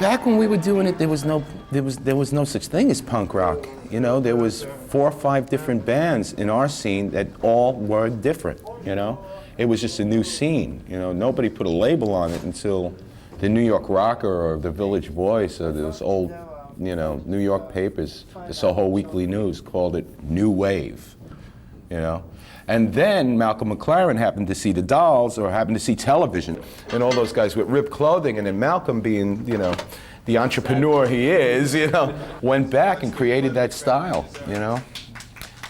Back when we were doing it, there was no such thing as punk rock. You know, there was 4 or 5 different bands in our scene that all were different. You know, it was just a new scene. You know, nobody put a label on it until the New York Rocker or the Village Voice or those old, you know, New York papers, the Soho Weekly News called it New Wave. You know. And then Malcolm McLaren happened to see the Dolls, or happened to see television, and all those guys with ripped clothing, and then Malcolm, being, you know, the entrepreneur he is, you know, went back and created that style, you know.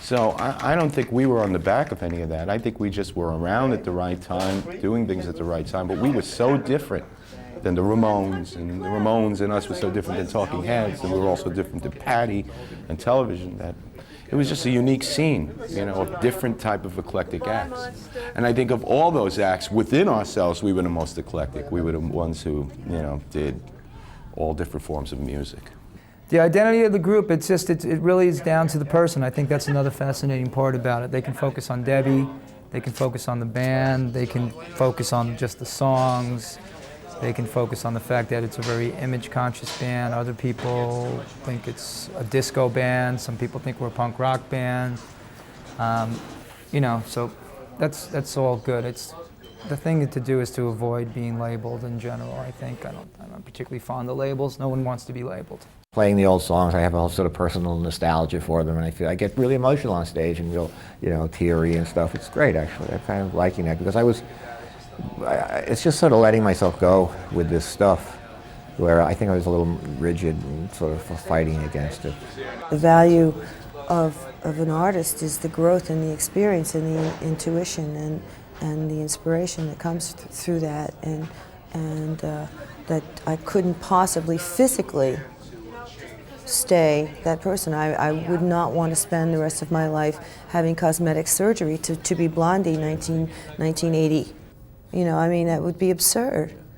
So I don't think we were on the back of any of that. I think we just were around at the right time, doing things at the right time, but we were so different than the Ramones, and the Ramones and us were so different than Talking Heads, and we were also different than Patty and television, that it was just a unique scene, you know, of different type of eclectic acts. And I think of all those acts within ourselves, we were the most eclectic. We were the ones who, you know, did all different forms of music. The identity of the group, it really is down to the person. I think that's another fascinating part about it. They can focus on Debbie, they can focus on the band, they can focus on just the songs. They can focus on the fact that it's a very image-conscious band. Other people think it's a disco band. Some people think we're a punk rock band. You know, so that's all good. The thing to do is to avoid being labeled in general. I think I'm not particularly fond of labels. No one wants to be labeled. Playing the old songs, I have a sort of personal nostalgia for them, and I get really emotional on stage and real, you know, teary and stuff. It's great, actually. I'm kind of liking that because it's just sort of letting myself go with this stuff, where I think I was a little rigid and sort of fighting against it. The value of an artist is the growth and the experience and the intuition and the inspiration that comes through that, and that I couldn't possibly physically stay that person. I would not want to spend the rest of my life having cosmetic surgery to be Blondie 1980. You know, I mean, that would be absurd.